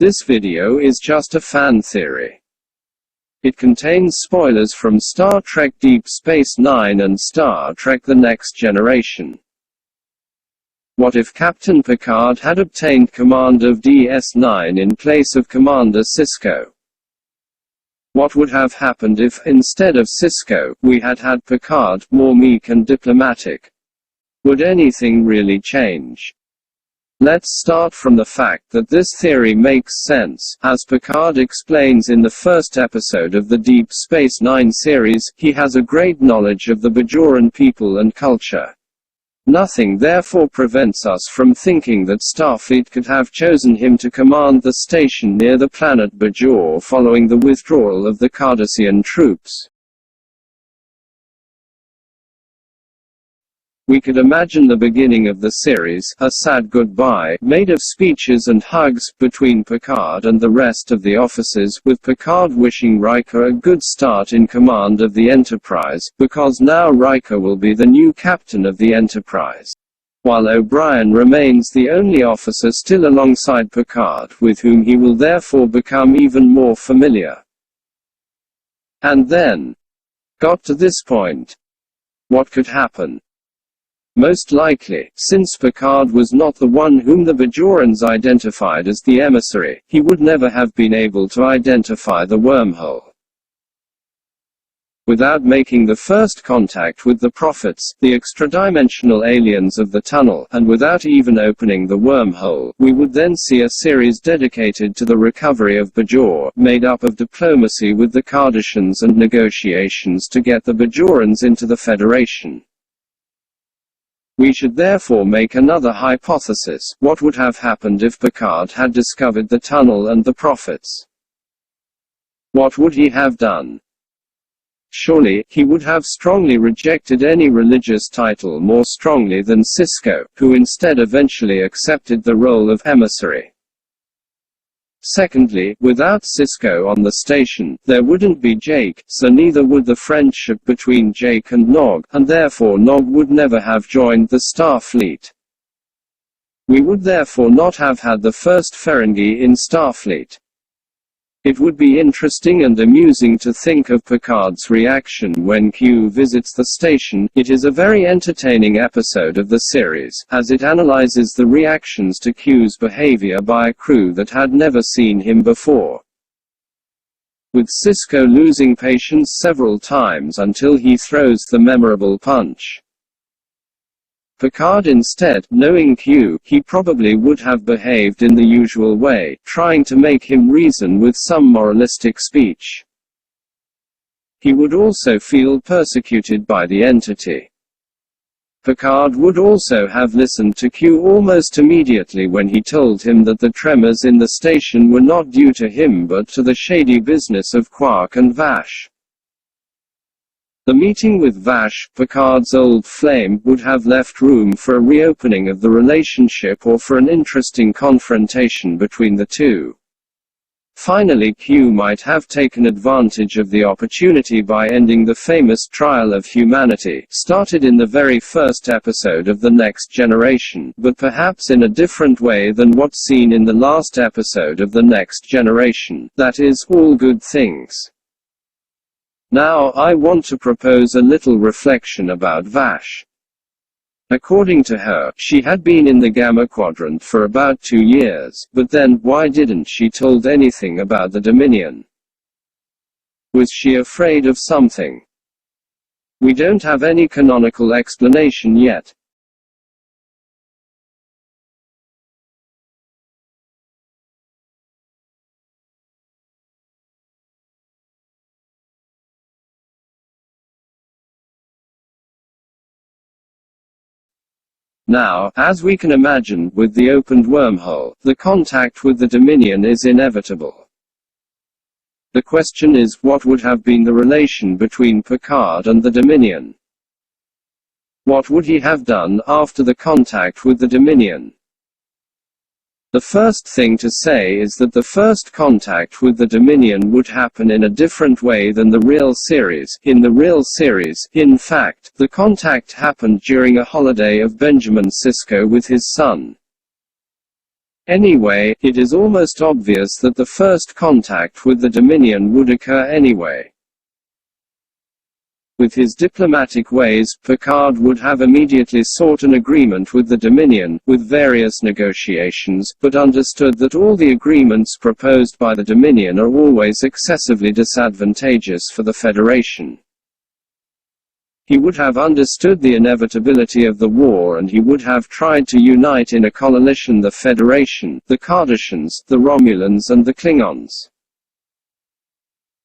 This video is just a fan theory. It contains spoilers from Star Trek Deep Space Nine and Star Trek The Next Generation. What if Captain Picard had obtained command of DS9 in place of Commander Sisko? What would have happened if, instead of Sisko, we had had Picard, more meek and diplomatic? Would anything really change? Let's start from the fact that this theory makes sense. As Picard explains in the first episode of the Deep Space Nine series, he has a great knowledge of the Bajoran people and culture. Nothing therefore prevents us from thinking that Starfleet could have chosen him to command the station near the planet Bajor following the withdrawal of the Cardassian troops. We could imagine the beginning of the series, a sad goodbye, made of speeches and hugs, between Picard and the rest of the officers, with Picard wishing Riker a good start in command of the Enterprise, because now Riker will be the new captain of the Enterprise. While O'Brien remains the only officer still alongside Picard, with whom he will therefore become even more familiar. And then, got to this point. What could happen? Most likely, since Picard was not the one whom the Bajorans identified as the emissary, he would never have been able to identify the wormhole. Without making the first contact with the prophets, the extra-dimensional aliens of the tunnel, and without even opening the wormhole, we would then see a series dedicated to the recovery of Bajor, made up of diplomacy with the Cardassians and negotiations to get the Bajorans into the Federation. We should therefore make another hypothesis. What would have happened if Picard had discovered the tunnel and the prophets? What would he have done? Surely, he would have strongly rejected any religious title more strongly than Sisko, who instead eventually accepted the role of emissary. Secondly, without Sisko on the station, there wouldn't be Jake, so neither would the friendship between Jake and Nog, and therefore Nog would never have joined the Starfleet. We would therefore not have had the first Ferengi in Starfleet. It would be interesting and amusing to think of Picard's reaction when Q visits the station. It is a very entertaining episode of the series, as it analyzes the reactions to Q's behavior by a crew that had never seen him before. With Sisko losing patience several times until he throws the memorable punch. Picard instead, knowing Q, he probably would have behaved in the usual way, trying to make him reason with some moralistic speech. He would also feel persecuted by the entity. Picard would also have listened to Q almost immediately when he told him that the tremors in the station were not due to him but to the shady business of Quark and Vash. The meeting with Vash, Picard's old flame, would have left room for a reopening of the relationship or for an interesting confrontation between the two. Finally, Q might have taken advantage of the opportunity by ending the famous trial of humanity, started in the very first episode of The Next Generation, but perhaps in a different way than what's seen in the last episode of The Next Generation, that is, all good things. Now, I want to propose a little reflection about Vash. According to her, she had been in the Gamma Quadrant for about 2 years, but then, why didn't she told anything about the Dominion? Was she afraid of something? We don't have any canonical explanation yet. Now, as we can imagine, with the opened wormhole, the contact with the Dominion is inevitable. The question is, what would have been the relation between Picard and the Dominion? What would he have done after the contact with the Dominion? The first thing to say is that the first contact with the Dominion would happen in a different way than the real series. In the real series, in fact, the contact happened during a holiday of Benjamin Sisko with his son. Anyway, it is almost obvious that the first contact with the Dominion would occur anyway. With his diplomatic ways, Picard would have immediately sought an agreement with the Dominion, with various negotiations, but understood that all the agreements proposed by the Dominion are always excessively disadvantageous for the Federation. He would have understood the inevitability of the war, and he would have tried to unite in a coalition the Federation, the Cardassians, the Romulans and the Klingons.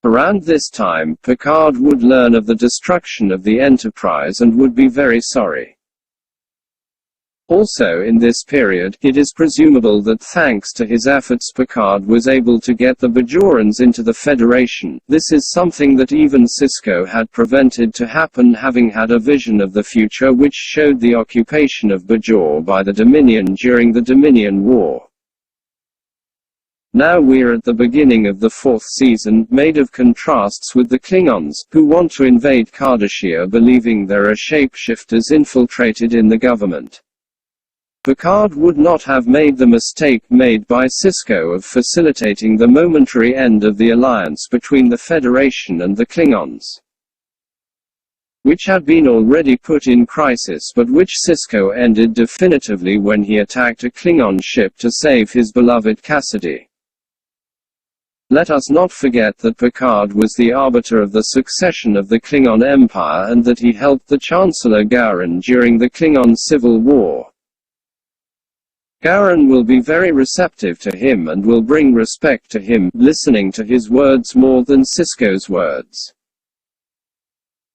Around this time, Picard would learn of the destruction of the Enterprise and would be very sorry. Also in this period, it is presumable that thanks to his efforts Picard was able to get the Bajorans into the Federation. This is something that even Sisko had prevented to happen, having had a vision of the future which showed the occupation of Bajor by the Dominion during the Dominion War. Now we're at the beginning of the fourth season, made of contrasts with the Klingons, who want to invade Cardassia believing there are shapeshifters infiltrated in the government. Picard would not have made the mistake made by Sisko of facilitating the momentary end of the alliance between the Federation and the Klingons, which had been already put in crisis but which Sisko ended definitively when he attacked a Klingon ship to save his beloved Cassidy. Let us not forget that Picard was the arbiter of the succession of the Klingon Empire and that he helped the Chancellor Gowron during the Klingon Civil War. Gowron will be very receptive to him and will bring respect to him, listening to his words more than Sisko's words.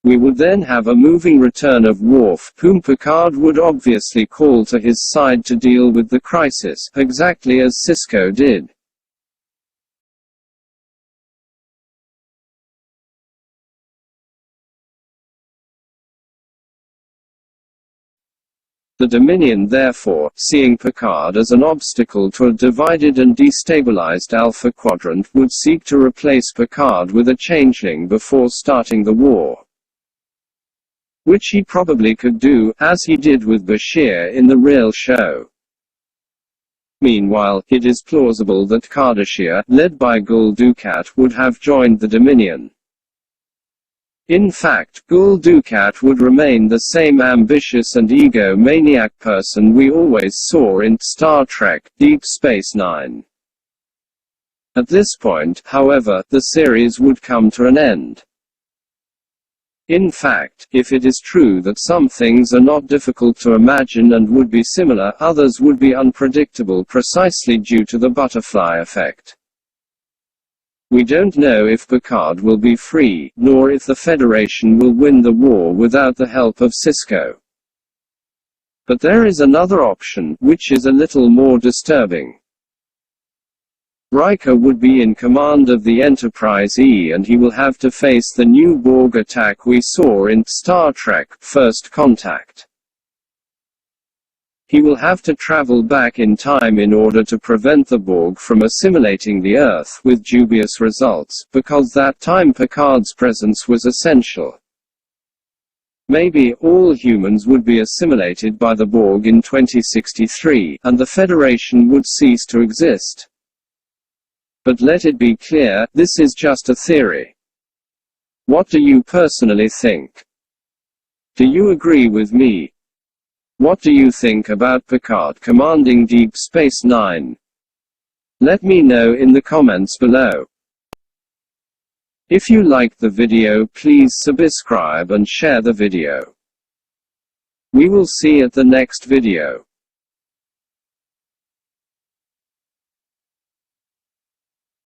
We would then have a moving return of Worf, whom Picard would obviously call to his side to deal with the crisis, exactly as Sisko did. The Dominion therefore, seeing Picard as an obstacle to a divided and destabilized Alpha Quadrant, would seek to replace Picard with a changeling before starting the war. Which he probably could do, as he did with Bashir in the real show. Meanwhile, it is plausible that Cardassia, led by Gul Dukat, would have joined the Dominion. In fact, Gul Dukat would remain the same ambitious and egomaniac person we always saw in Star Trek: Deep Space Nine. At this point, however, the series would come to an end. In fact, if it is true that some things are not difficult to imagine and would be similar, others would be unpredictable precisely due to the butterfly effect. We don't know if Picard will be free, nor if the Federation will win the war without the help of Sisko. But there is another option, which is a little more disturbing. Riker would be in command of the Enterprise E and he will have to face the new Borg attack we saw in Star Trek: First Contact. He will have to travel back in time in order to prevent the Borg from assimilating the Earth, with dubious results, because that time Picard's presence was essential. Maybe all humans would be assimilated by the Borg in 2063, and the Federation would cease to exist. But let it be clear, this is just a theory. What do you personally think? Do you agree with me? What do you think about Picard commanding Deep Space Nine? Let me know in the comments below. If you liked the video, please subscribe and share the video. We will see at the next video.